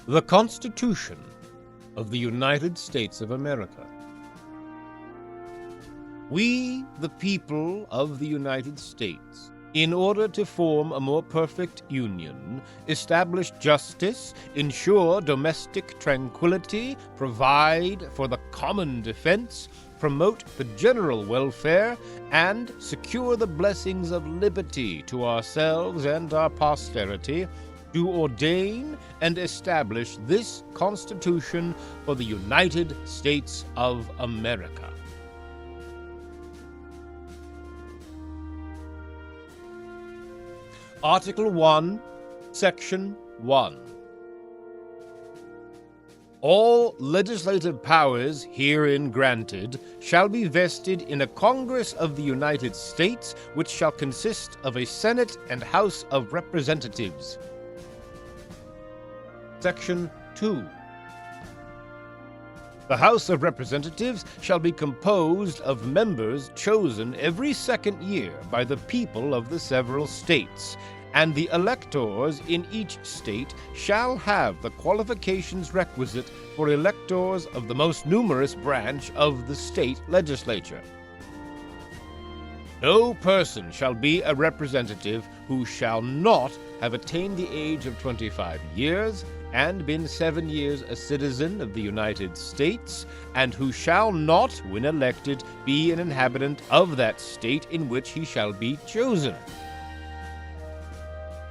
The Constitution of the United States of America. We, the people of the United States, in order to form a more perfect union, establish justice, ensure domestic tranquility, provide for the common defense, promote the general welfare, and secure the blessings of liberty to ourselves and our posterity, do ordain and establish this Constitution for the United States of America. Article 1, Section 1. All legislative powers herein granted shall be vested in a Congress of the United States, which shall consist of a Senate and House of Representatives. Section 2. The House of Representatives shall be composed of members chosen every second year by the people of the several states, and the electors in each state shall have the qualifications requisite for electors of the most numerous branch of the state legislature. No person shall be a representative who shall not have attained the age of 25 years, and been 7 years a citizen of the United States, and who shall not, when elected, be an inhabitant of that state in which he shall be chosen.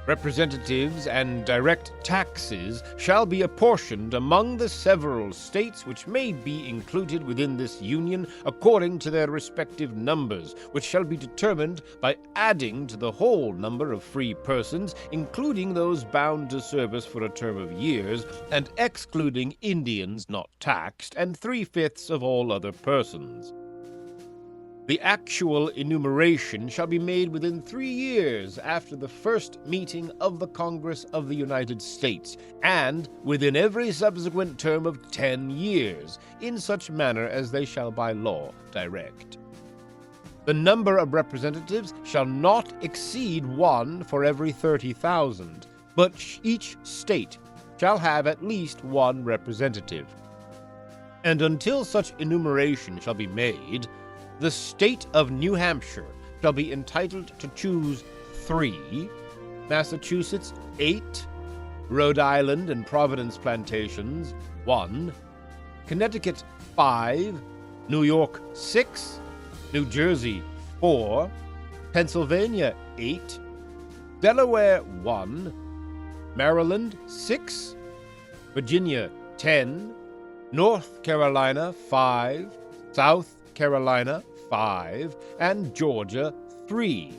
Representatives and direct taxes shall be apportioned among the several states which may be included within this Union according to their respective numbers, which shall be determined by adding to the whole number of free persons, including those bound to service for a term of years, and excluding Indians not taxed, and 3/5 of all other persons. The actual enumeration shall be made within 3 years after the first meeting of the Congress of the United States, and within every subsequent term of 10 years, in such manner as they shall by law direct. The number of representatives shall not exceed 1 for every 30,000, but each state shall have at least 1 representative. And until such enumeration shall be made, the state of New Hampshire shall be entitled to choose 3, Massachusetts 8, Rhode Island and Providence plantations 1, Connecticut 5, New York 6, New Jersey 4, Pennsylvania 8, Delaware 1, Maryland 6, Virginia 10, North Carolina 5, South Carolina 5, and Georgia 3.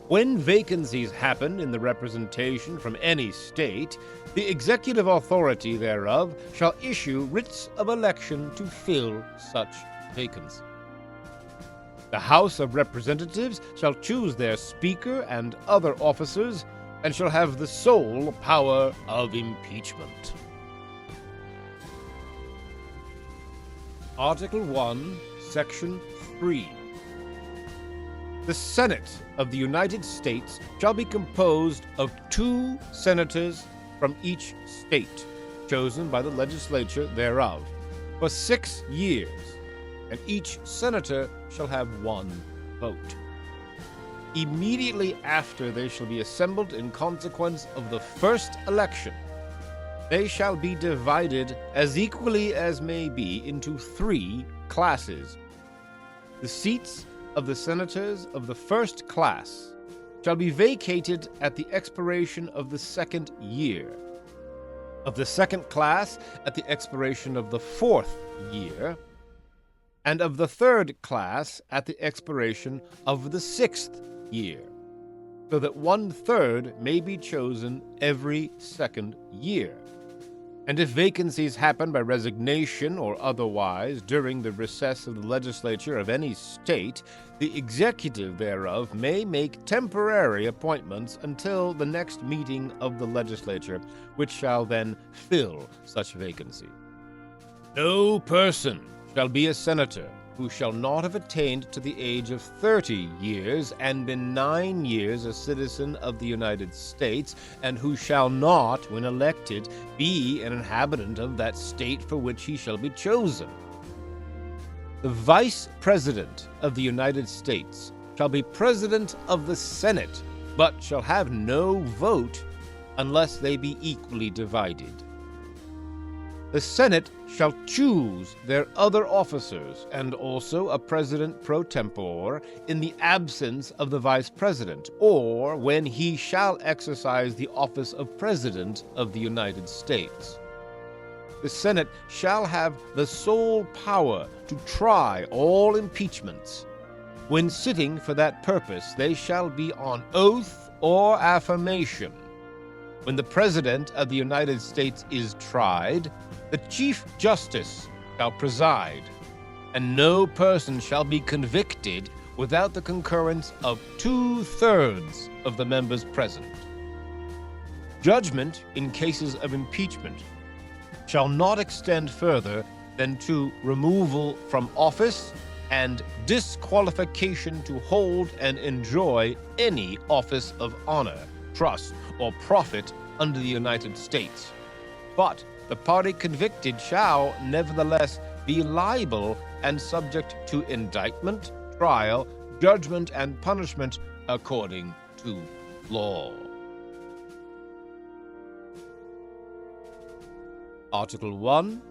When vacancies happen in the representation from any state, the executive authority thereof shall issue writs of election to fill such vacancy. The House of Representatives shall choose their Speaker and other officers, and shall have the sole power of impeachment. Article 1, Section 3. The Senate of the United States shall be composed of 2 senators from each state, chosen by the legislature thereof, for 6 years, and each senator shall have 1 vote. Immediately after they shall be assembled in consequence of the first election, they shall be divided as equally as may be into 3 classes. The seats of the senators of the first class shall be vacated at the expiration of the 2nd year, of the second class at the expiration of the 4th year, and of the 3rd class at the expiration of the 6th year, so that 1/3 may be chosen every 2nd year. And if vacancies happen by resignation or otherwise during the recess of the legislature of any state, the executive thereof may make temporary appointments until the next meeting of the legislature, which shall then fill such vacancy. No person shall be a senator who shall not have attained to the age of 30 years and been 9 years a citizen of the United States, and who shall not, when elected, be an inhabitant of that state for which he shall be chosen. The Vice President of the United States shall be President of the Senate, but shall have no vote unless they be equally divided. The Senate shall choose their other officers, and also a President pro tempore, in the absence of the Vice President, or when he shall exercise the office of President of the United States. The Senate shall have the sole power to try all impeachments. When sitting for that purpose, they shall be on oath or affirmation. When the President of the United States is tried, the Chief Justice shall preside, and no person shall be convicted without the concurrence of 2/3 of the members present. Judgment in cases of impeachment shall not extend further than to removal from office and disqualification to hold and enjoy any office of honor, trust, or profit under the United States. But the party convicted shall nevertheless be liable and subject to indictment, trial, judgment, and punishment according to law. Article 1,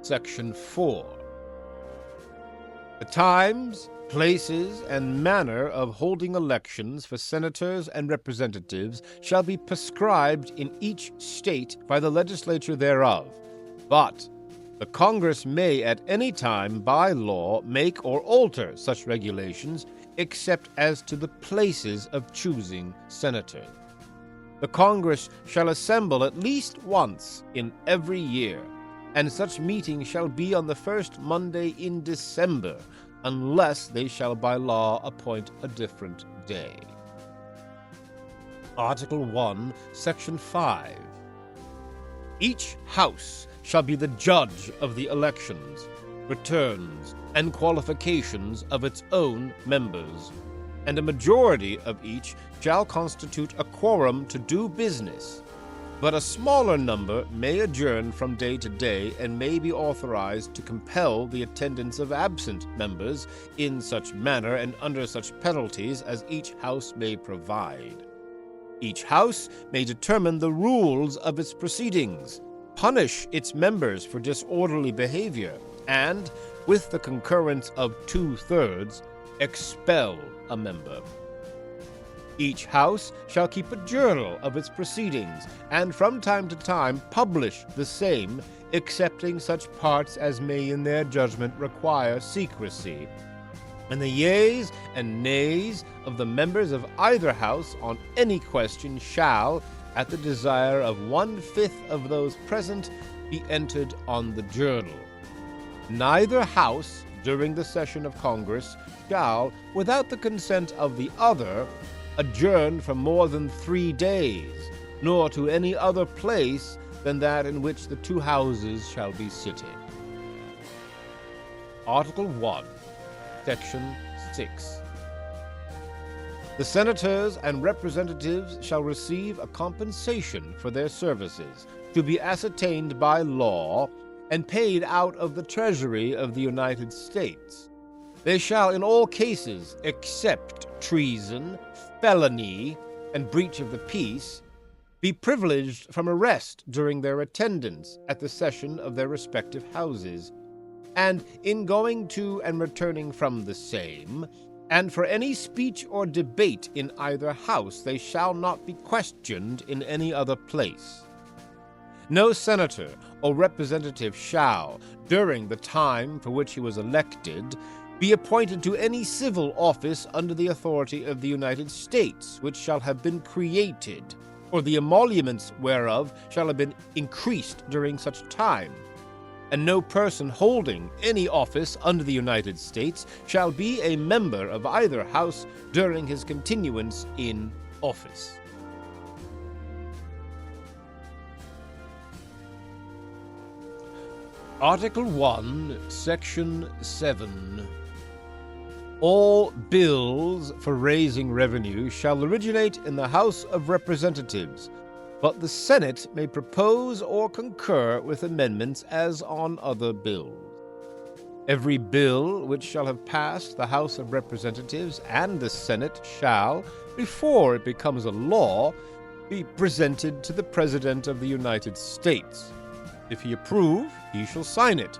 Section 4. The times, places, and manner of holding elections for senators and representatives shall be prescribed in each state by the legislature thereof, but the Congress may at any time by law make or alter such regulations, except as to the places of choosing senators. The Congress shall assemble at least once in every year, and such meeting shall be on the first Monday in December, unless they shall by law appoint a different day. Article 1, Section 5. Each House shall be the judge of the elections, returns, and qualifications of its own members, and a majority of each shall constitute a quorum to do business, but a smaller number may adjourn from day to day and may be authorized to compel the attendance of absent members in such manner and under such penalties as each house may provide. Each house may determine the rules of its proceedings, punish its members for disorderly behavior, and, with the concurrence of 2/3, expel a member. Each house shall keep a journal of its proceedings, and from time to time publish the same, excepting such parts as may in their judgment require secrecy. And the yeas and nays of the members of either house on any question shall, at the desire of 1/5 of those present, be entered on the journal. Neither house, during the session of Congress, shall, without the consent of the other, adjourn for more than 3 days, nor to any other place than that in which the two houses shall be sitting. Article 1, Section 6. The senators and representatives shall receive a compensation for their services, to be ascertained by law, and paid out of the Treasury of the United States. They shall in all cases, except treason, felony, and breach of the peace, be privileged from arrest during their attendance at the session of their respective houses, and in going to and returning from the same, and for any speech or debate in either house they shall not be questioned in any other place. No senator or representative shall, during the time for which he was elected, be appointed to any civil office under the authority of the United States, which shall have been created, or the emoluments whereof shall have been increased during such time. And no person holding any office under the United States shall be a member of either house during his continuance in office. Article 1, Section 7. All bills for raising revenue shall originate in the House of Representatives, but the Senate may propose or concur with amendments as on other bills. Every bill which shall have passed the House of Representatives and the Senate shall, before it becomes a law, be presented to the President of the United States. If he approve, he shall sign it,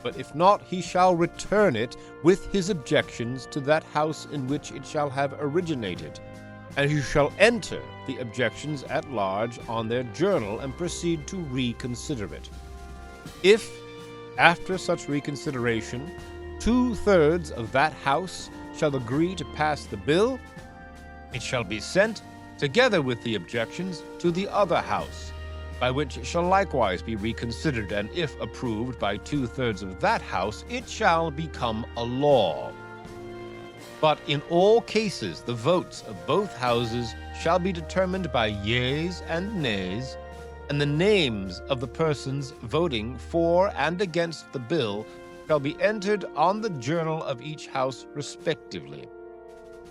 but if not, he shall return it with his objections to that House in which it shall have originated, and he shall enter the objections at large on their journal and proceed to reconsider it. If, after such reconsideration, 2/3 of that House shall agree to pass the bill, it shall be sent, together with the objections, to the other House, by which it shall likewise be reconsidered, and if approved by 2/3 of that House, it shall become a law. But in all cases the votes of both houses shall be determined by yeas and nays, and the names of the persons voting for and against the bill shall be entered on the journal of each house respectively.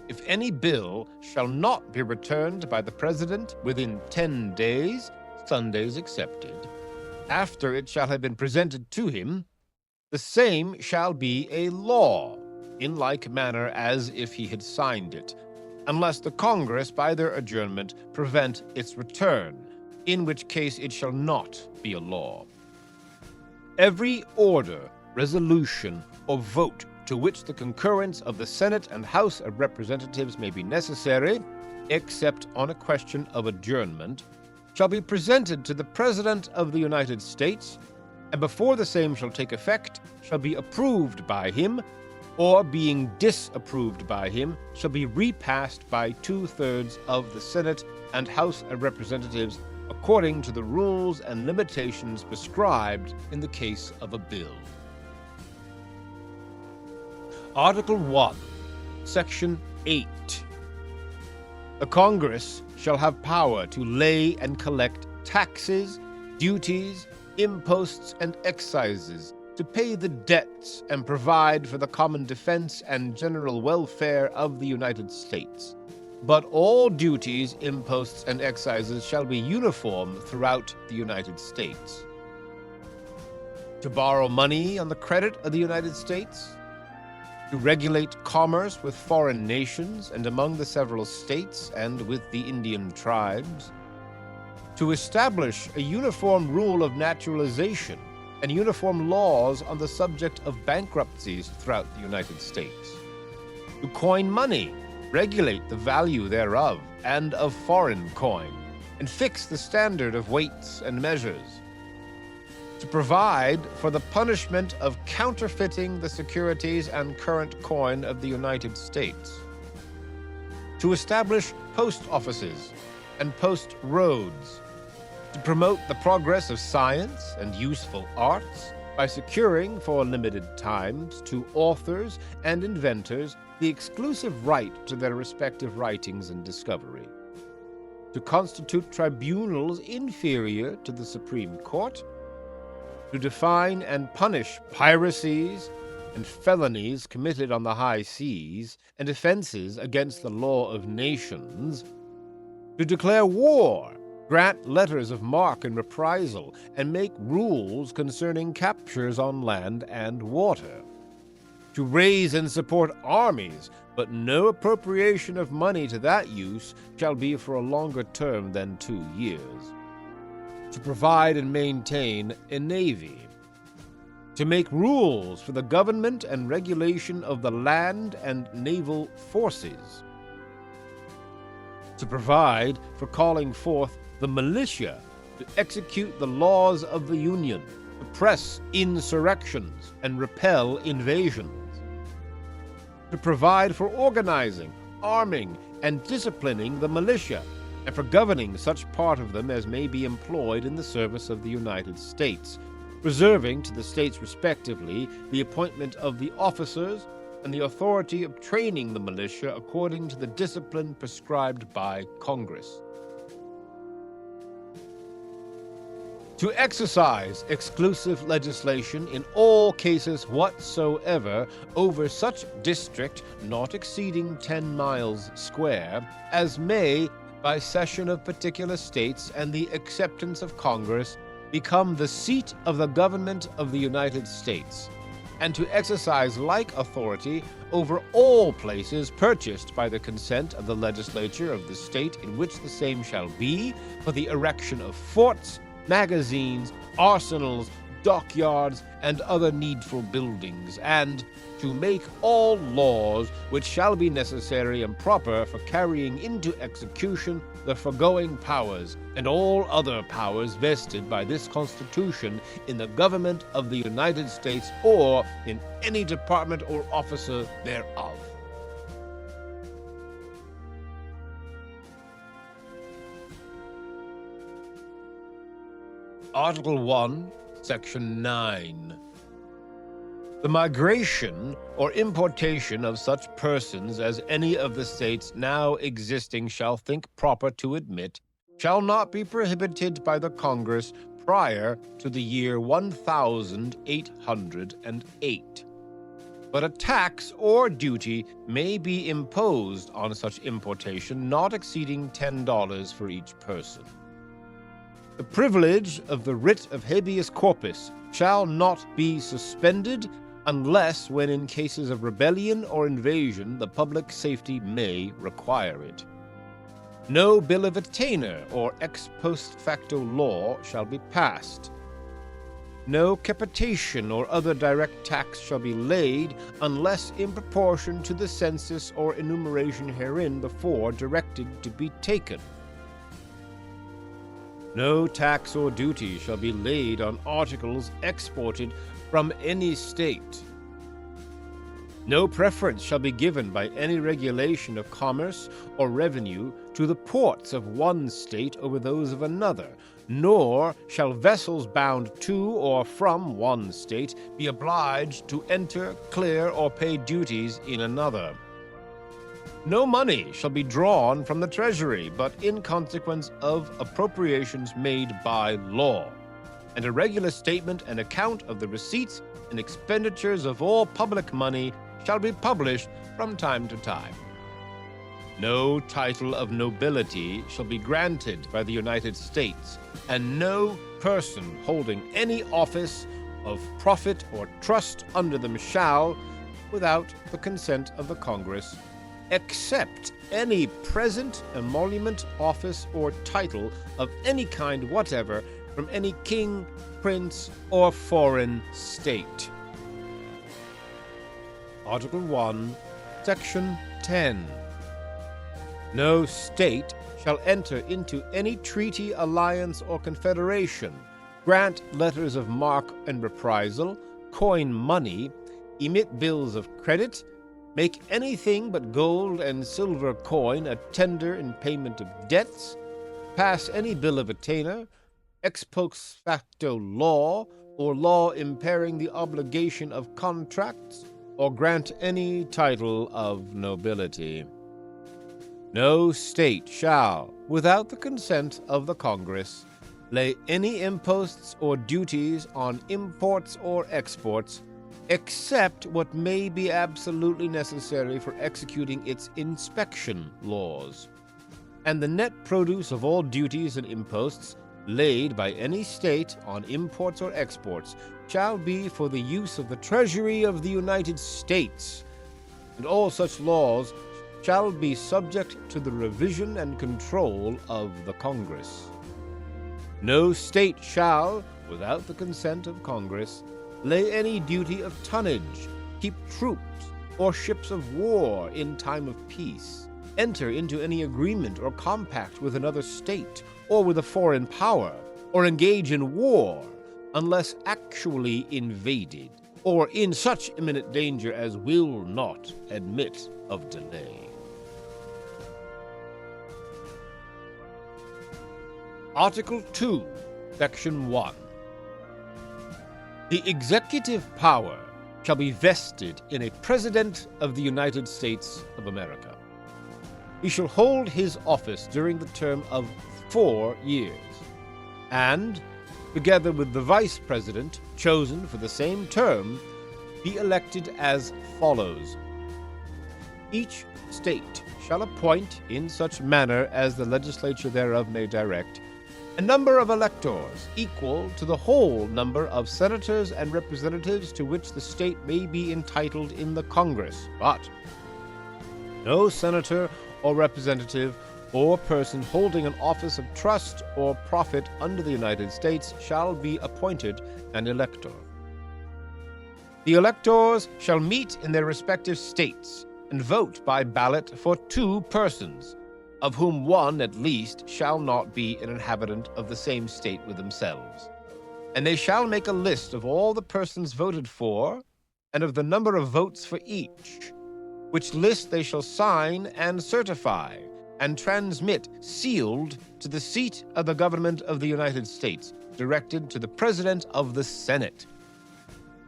If any bill shall not be returned by the President within 10 days, Sundays excepted, after it shall have been presented to him, the same shall be a law, in like manner as if he had signed it, unless the Congress by their adjournment prevent its return, in which case it shall not be a law. Every order, resolution, or vote to which the concurrence of the Senate and House of Representatives may be necessary, except on a question of adjournment, shall be presented to the President of the United States, and before the same shall take effect, shall be approved by him, or being disapproved by him, shall be repassed by 2/3 of the Senate and House of Representatives according to the rules and limitations prescribed in the case of a bill. Article 1, Section 8. The Congress shall have power to lay and collect taxes, duties, imposts, and excises, to pay the debts and provide for the common defense and general welfare of the United States. But all duties, imposts, and excises shall be uniform throughout the United States. To borrow money on the credit of the United States, to regulate commerce with foreign nations and among the several states and with the Indian tribes, to establish a uniform rule of naturalization and uniform laws on the subject of bankruptcies throughout the United States, to coin money, regulate the value thereof and of foreign coin, and fix the standard of weights and measures, to provide for the punishment of counterfeiting the securities and current coin of the United States, to establish post offices and post roads, to promote the progress of science and useful arts by securing for limited times to authors and inventors the exclusive right to their respective writings and discovery, to constitute tribunals inferior to the Supreme Court, to define and punish piracies and felonies committed on the high seas and offenses against the law of nations, to declare war, grant letters of marque and reprisal, and make rules concerning captures on land and water, to raise and support armies, but no appropriation of money to that use shall be for a longer term than 2 years, to provide and maintain a navy, to make rules for the government and regulation of the land and naval forces, to provide for calling forth the militia to execute the laws of the Union, to press insurrections and repel invasions, to provide for organizing, arming, and disciplining the militia, and for governing such part of them as may be employed in the service of the United States, reserving to the states respectively the appointment of the officers and the authority of training the militia according to the discipline prescribed by Congress, To exercise exclusive legislation in all cases whatsoever over such district not exceeding 10 miles square as may, by cession of particular states and the acceptance of Congress, become the seat of the government of the United States, and to exercise like authority over all places purchased by the consent of the legislature of the state in which the same shall be, for the erection of forts, magazines, arsenals, dockyards, and other needful buildings, and to make all laws which shall be necessary and proper for carrying into execution the foregoing powers, and all other powers vested by this Constitution in the government of the United States or in any department or officer thereof. Article 1, Section 9. The migration or importation of such persons as any of the states now existing shall think proper to admit shall not be prohibited by the Congress prior to the year 1808. But a tax or duty may be imposed on such importation not exceeding $10 for each person. The privilege of the writ of habeas corpus shall not be suspended unless when in cases of rebellion or invasion the public safety may require it. No bill of attainder or ex post facto law shall be passed. No capitation or other direct tax shall be laid unless in proportion to the census or enumeration herein before directed to be taken. No tax or duty shall be laid on articles exported from any state. No preference shall be given by any regulation of commerce or revenue to the ports of one state over those of another, nor shall vessels bound to or from one state be obliged to enter, clear, or pay duties in another. No money shall be drawn from the treasury but in consequence of appropriations made by law, and a regular statement and account of the receipts and expenditures of all public money shall be published from time to time. No title of nobility shall be granted by the United States, and no person holding any office of profit or trust under them shall, without the consent of the Congress, accept any present, emolument, office, or title of any kind whatever from any king, prince, or foreign state. Article 1, Section 10. No state shall enter into any treaty, alliance, or confederation, grant letters of marque and reprisal, coin money, emit bills of credit, make anything but gold and silver coin a tender in payment of debts, pass any bill of attainder, ex post facto law, or law impairing the obligation of contracts, or grant any title of nobility. No state shall, without the consent of the Congress, lay any imposts or duties on imports or exports, except what may be absolutely necessary for executing its inspection laws. And the net produce of all duties and imposts laid by any state on imports or exports shall be for the use of the Treasury of the United States, and all such laws shall be subject to the revision and control of the Congress. No state shall, without the consent of Congress, lay any duty of tonnage, keep troops or ships of war in time of peace, enter into any agreement or compact with another state or with a foreign power, or engage in war unless actually invaded, or in such imminent danger as will not admit of delay. Article 2, Section 1. The executive power shall be vested in a President of the United States of America. He shall hold his office during the term of 4 years, and together with the vice president, chosen for the same term, be elected as follows. Each state shall appoint, in such manner as the legislature thereof may direct, a number of electors equal to the whole number of senators and representatives to which the state may be entitled in the Congress, but no senator or representative or person holding an office of trust or profit under the United States shall be appointed an elector. The electors shall meet in their respective states and vote by ballot for 2 persons, of whom one at least shall not be an inhabitant of the same state with themselves. And they shall make a list of all the persons voted for, and of the number of votes for each, which list they shall sign and certify, and transmit sealed to the seat of the government of the United States, directed to the President of the Senate.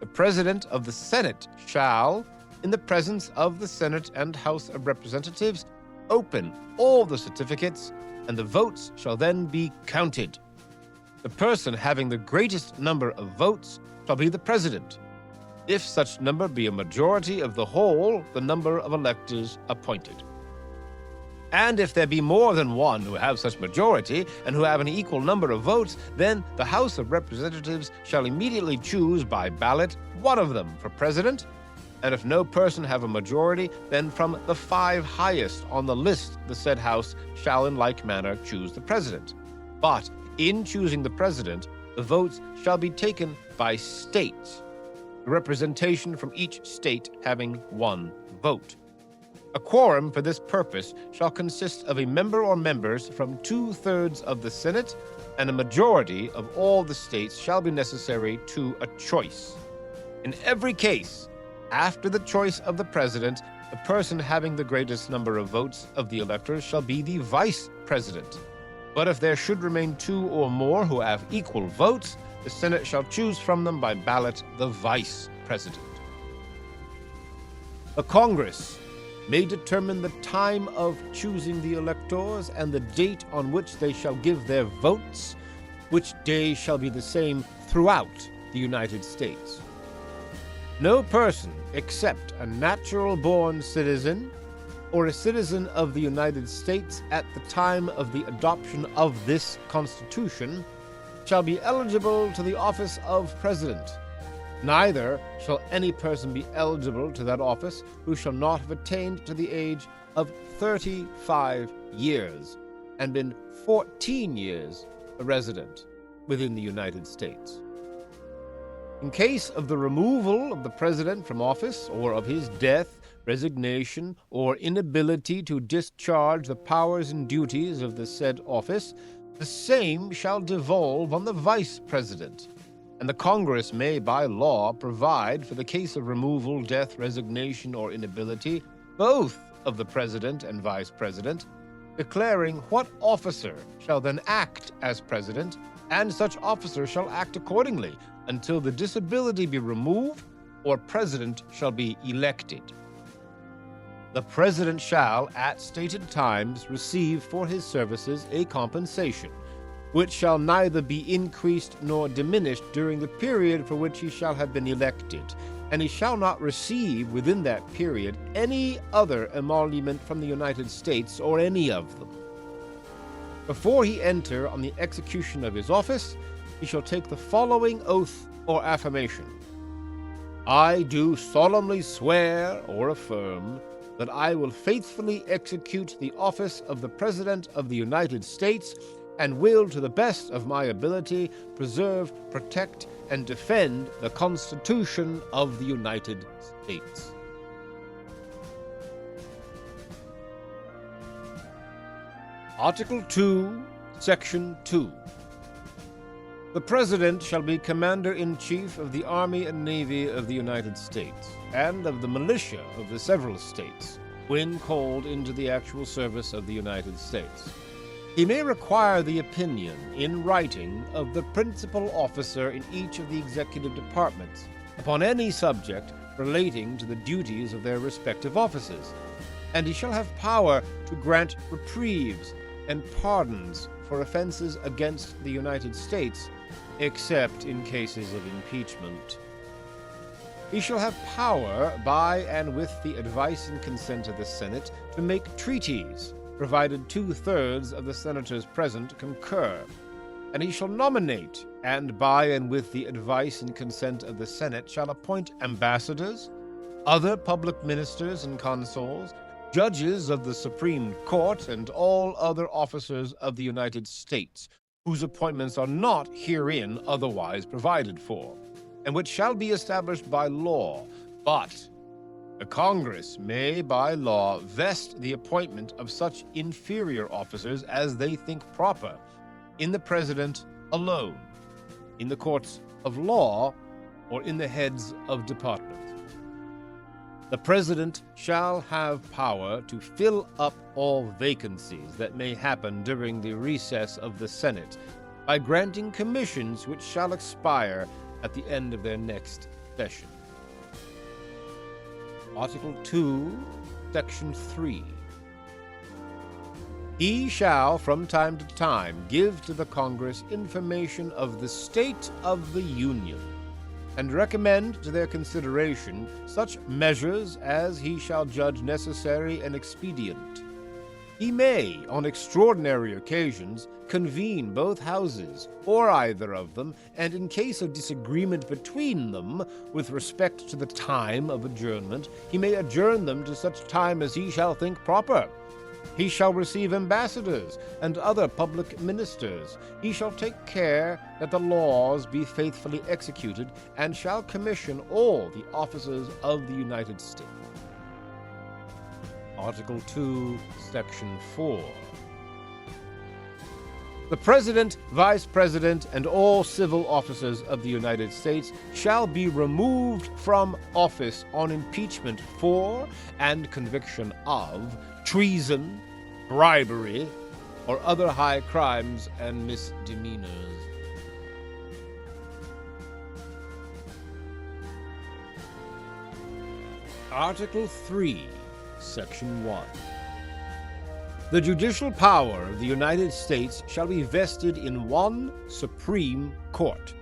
The President of the Senate shall, in the presence of the Senate and House of Representatives, open all the certificates, and the votes shall then be counted. The person having the greatest number of votes shall be the President, if such number be a majority of the whole, the number of electors appointed. And if there be more than one who have such majority, and who have an equal number of votes, then the House of Representatives shall immediately choose by ballot one of them for President, and if no person have a majority, then from the 5 highest on the list the said House shall in like manner choose the President. But in choosing the President, the votes shall be taken by states, the representation from each state having 1 vote. A quorum for this purpose shall consist of a member or members from 2/3 of the Senate, and a majority of all the states shall be necessary to a choice. In every case, after the choice of the President, the person having the greatest number of votes of the electors shall be the Vice President. But if there should remain 2 or more who have equal votes, the Senate shall choose from them by ballot the Vice President. The Congress may determine the time of choosing the electors and the date on which they shall give their votes, which day shall be the same throughout the United States. No person except a natural-born citizen or a citizen of the United States at the time of the adoption of this Constitution shall be eligible to the office of President. Neither shall any person be eligible to that office who shall not have attained to the age of 35 years and been 14 years a resident within the United States. In case of the removal of the President from office, or of his death, resignation, or inability to discharge the powers and duties of the said office, the same shall devolve on the Vice President, and the Congress may by law provide for the case of removal, death, resignation, or inability, both of the President and Vice President, declaring what officer shall then act as President, and such officer shall act accordingly until the disability be removed or President shall be elected. The President shall, at stated times, receive for his services a compensation, which shall neither be increased nor diminished during the period for which he shall have been elected, and he shall not receive within that period any other emolument from the United States or any of them. Before he enter on the execution of his office, he shall take the following oath or affirmation. I do solemnly swear or affirm that I will faithfully execute the office of the President of the United States, and will, to the best of my ability, preserve, protect, and defend the Constitution of the United States. Article 2, Section 2. The President shall be Commander-in-Chief of the Army and Navy of the United States, and of the militia of the several states, when called into the actual service of the United States. He may require the opinion, in writing, of the principal officer in each of the executive departments, upon any subject relating to the duties of their respective offices, and he shall have power to grant reprieves and pardons for offenses against the United States, except in cases of impeachment. He shall have power, by and with the advice and consent of the Senate, to make treaties, provided 2/3 of the senators present concur. And he shall nominate, and by and with the advice and consent of the Senate shall appoint ambassadors, other public ministers and consuls, judges of the Supreme Court, and all other officers of the United States, whose appointments are not herein otherwise provided for, and which shall be established by law. But the Congress may by law vest the appointment of such inferior officers as they think proper, in the President alone, in the courts of law, or in the heads of departments. The President shall have power to fill up all vacancies that may happen during the recess of the Senate by granting commissions which shall expire at the end of their next session. Article 2, Section 3. He shall from time to time give to the Congress information of the state of the Union, and recommend to their consideration such measures as he shall judge necessary and expedient. He may, on extraordinary occasions, convene both houses, or either of them, and in case of disagreement between them, with respect to the time of adjournment, he may adjourn them to such time as he shall think proper. He shall receive ambassadors and other public ministers. He shall take care that the laws be faithfully executed, and shall commission all the officers of the United States. Article 2, Section 4. The President, Vice President, and all civil officers of the United States shall be removed from office on impeachment for and conviction of treason, bribery, or other high crimes and misdemeanors. Article 3, Section 1. The judicial power of the United States shall be vested in one Supreme Court,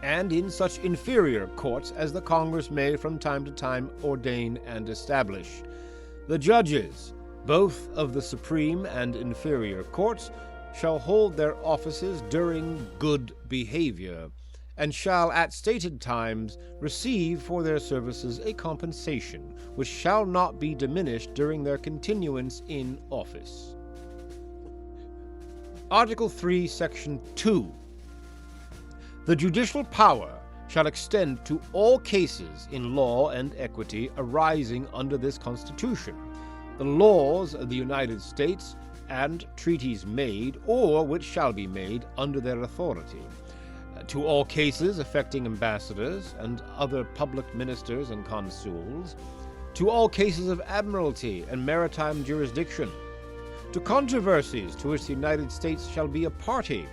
and in such inferior courts as the Congress may from time to time ordain and establish. The judges, both of the Supreme and inferior courts, shall hold their offices during good behavior, and shall at stated times receive for their services a compensation, which shall not be diminished during their continuance in office. Article 3, Section 2. The judicial power shall extend to all cases in law and equity arising under this Constitution, the laws of the United States, and treaties made, or which shall be made, under their authority. To all cases affecting ambassadors and other public ministers and consuls, to all cases of admiralty and maritime jurisdiction, to controversies to which the United States shall be a party,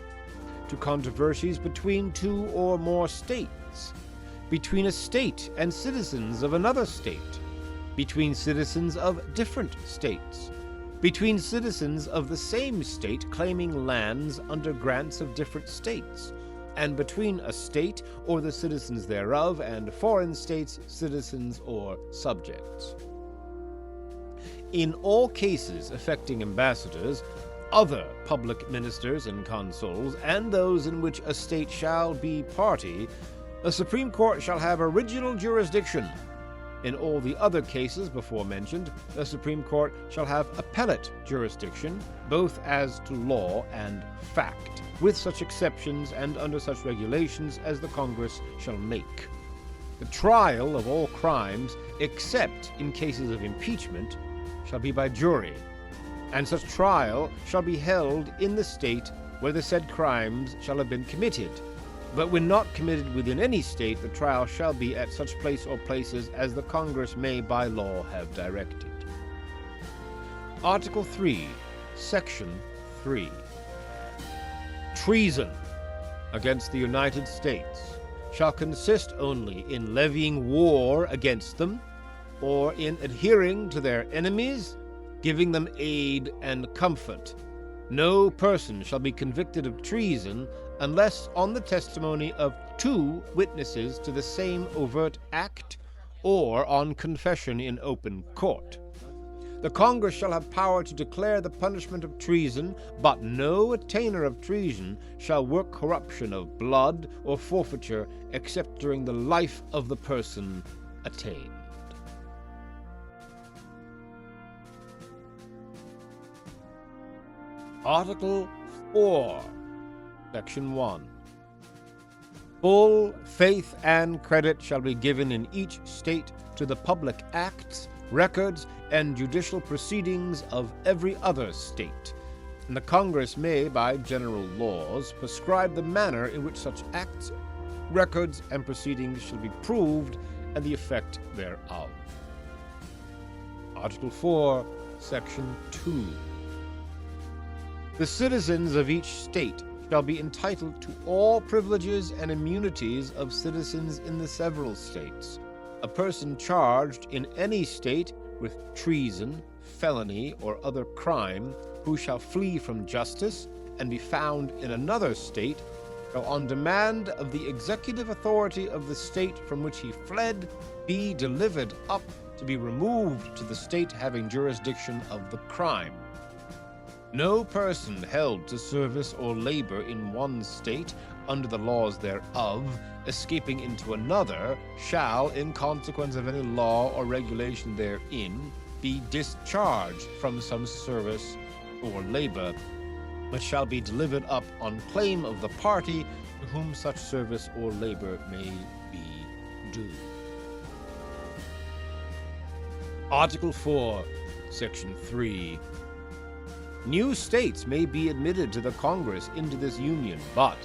to controversies between two or more states, between a state and citizens of another state, between citizens of different states, between citizens of the same state claiming lands under grants of different states, and between a state or the citizens thereof and foreign states, citizens or subjects. In all cases affecting ambassadors, other public ministers and consuls, and those in which a state shall be party, the Supreme Court shall have original jurisdiction. In all the other cases before mentioned, the Supreme Court shall have appellate jurisdiction, both as to law and fact, with such exceptions and under such regulations as the Congress shall make. The trial of all crimes, except in cases of impeachment, shall be by jury, and such trial shall be held in the state where the said crimes shall have been committed. But when not committed within any state, the trial shall be at such place or places as the Congress may by law have directed. Article 3, Section 3. Treason against the United States shall consist only in levying war against them, or in adhering to their enemies, giving them aid and comfort. No person shall be convicted of treason unless on the testimony of two witnesses to the same overt act, or on confession in open court. The Congress shall have power to declare the punishment of treason, but no attainder of treason shall work corruption of blood or forfeiture except during the life of the person attainted. Article 4, Section 1. Full faith and credit shall be given in each state to the public acts, records, and judicial proceedings of every other state, and the Congress may, by general laws, prescribe the manner in which such acts, records, and proceedings shall be proved, and the effect thereof. Article 4, Section 2. The citizens of each state shall be entitled to all privileges and immunities of citizens in the several states. A person charged in any state with treason, felony, or other crime, who shall flee from justice and be found in another state, shall, on demand of the executive authority of the state from which he fled, be delivered up to be removed to the state having jurisdiction of the crime. No person held to service or labor in one state under the laws thereof, escaping into another, shall, in consequence of any law or regulation therein, be discharged from some service or labor, but shall be delivered up on claim of the party to whom such service or labor may be due. Article 4, Section 3. New states may be admitted to the Congress into this Union, but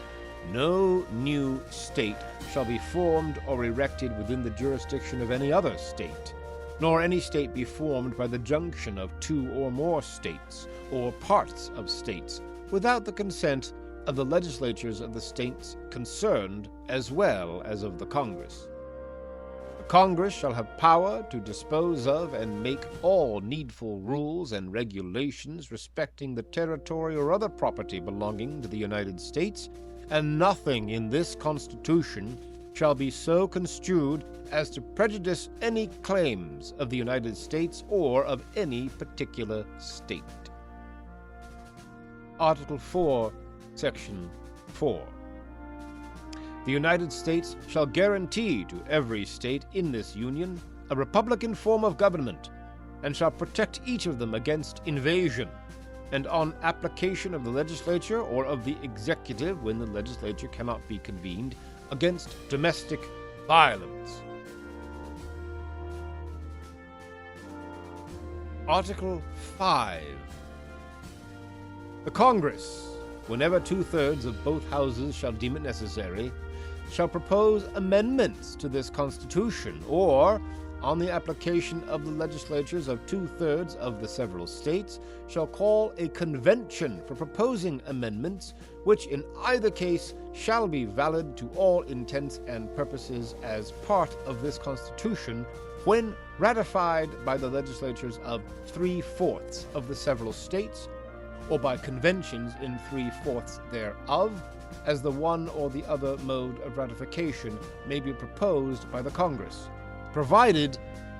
no new state shall be formed or erected within the jurisdiction of any other state, nor any state be formed by the junction of two or more states, or parts of states, without the consent of the legislatures of the states concerned, as well as of the Congress. The Congress shall have power to dispose of and make all needful rules and regulations respecting the territory or other property belonging to the United States, and nothing in this Constitution shall be so construed as to prejudice any claims of the United States or of any particular state. Article 4, Section 4. The United States shall guarantee to every state in this Union a republican form of government, and shall protect each of them against invasion, and on application of the legislature or of the executive, when the legislature cannot be convened, against domestic violence. Article 5. The Congress, whenever 2/3 of both houses shall deem it necessary, shall propose amendments to this Constitution, or, on the application of the legislatures of 2/3 of the several states, shall call a convention for proposing amendments, which in either case shall be valid to all intents and purposes as part of this Constitution, when ratified by the legislatures of 3/4 of the several states, or by conventions in 3/4 thereof, as the one or the other mode of ratification may be proposed by the Congress, provided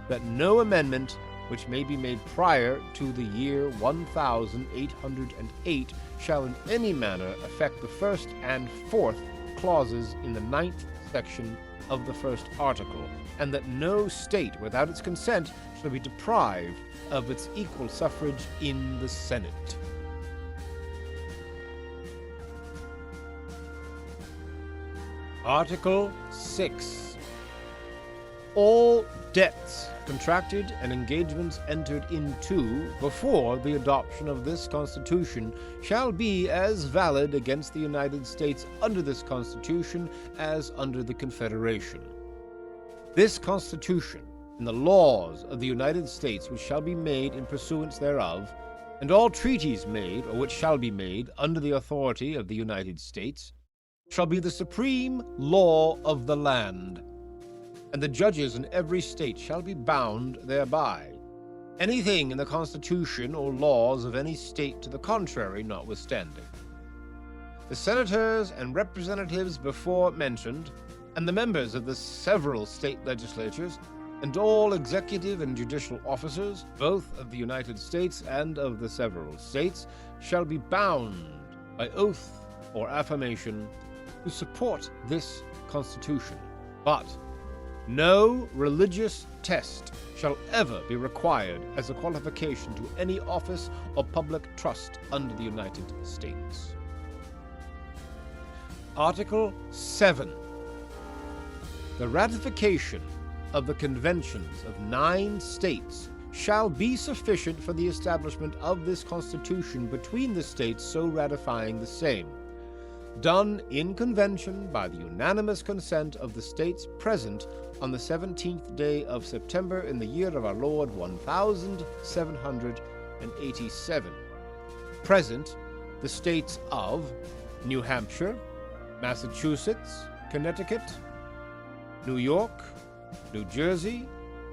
that no amendment which may be made prior to the year 1808 shall in any manner affect the first and fourth clauses in the 9th section of the first article, and that no state without its consent shall be deprived of its equal suffrage in the Senate. Article 6. All debts contracted and engagements entered into before the adoption of this Constitution shall be as valid against the United States under this Constitution as under the Confederation. This Constitution, and the laws of the United States which shall be made in pursuance thereof, and all treaties made or which shall be made under the authority of the United States, shall be the supreme law of the land, and the judges in every state shall be bound thereby, anything in the Constitution or laws of any state to the contrary notwithstanding. the senators and representatives before mentioned, and the members of the several state legislatures, and all executive and judicial officers, both of the United States and of the several states, shall be bound by oath or affirmation to support this Constitution. But no religious test shall ever be required as a qualification to any office or public trust under the United States. Article 7. The ratification of the conventions of 9 states shall be sufficient for the establishment of this Constitution between the states so ratifying the same, done in convention by the unanimous consent of the states present on the 17th day of September in the year of our Lord 1787. Present the states of New Hampshire, Massachusetts, Connecticut, New York, New Jersey,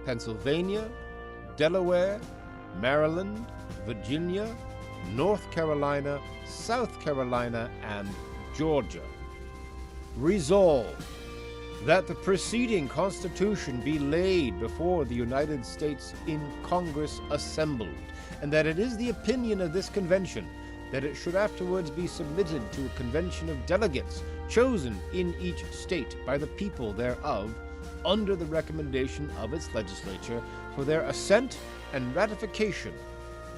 Pennsylvania, Delaware, Maryland, Virginia, North Carolina, South Carolina, and Georgia. Resolved that the preceding Constitution be laid before the United States in Congress assembled, and that it is the opinion of this convention that it should afterwards be submitted to a convention of delegates chosen in each state by the people thereof, under the recommendation of its legislature, for their assent and ratification,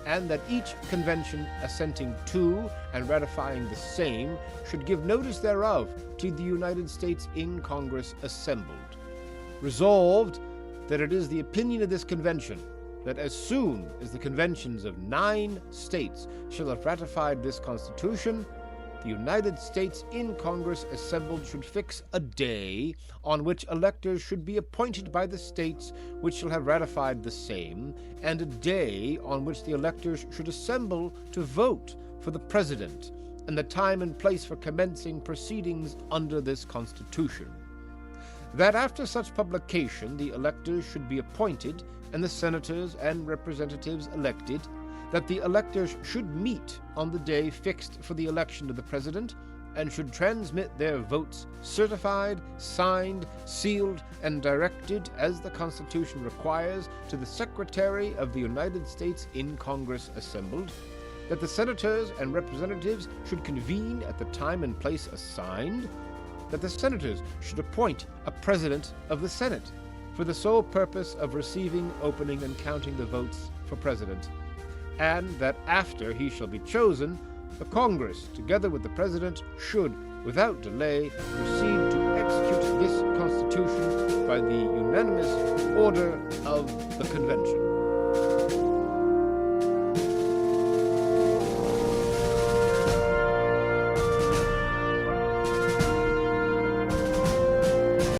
and that each convention assenting to and ratifying the same should give notice thereof to the United States in Congress assembled. Resolved that it is the opinion of this convention that as soon as the conventions of 9 states shall have ratified this Constitution, the United States in Congress assembled should fix a day on which electors should be appointed by the states which shall have ratified the same, and a day on which the electors should assemble to vote for the President, and the time and place for commencing proceedings under this Constitution. That after such publication the electors should be appointed, and the senators and representatives elected, that the electors should meet on the day fixed for the election of the President, and should transmit their votes certified, signed, sealed, and directed as the Constitution requires to the Secretary of the United States in Congress assembled, that the senators and representatives should convene at the time and place assigned, that the senators should appoint a President of the Senate for the sole purpose of receiving, opening, and counting the votes for President, and that after he shall be chosen, the Congress, together with the President, should, without delay, proceed to execute this Constitution by the unanimous order of the Convention.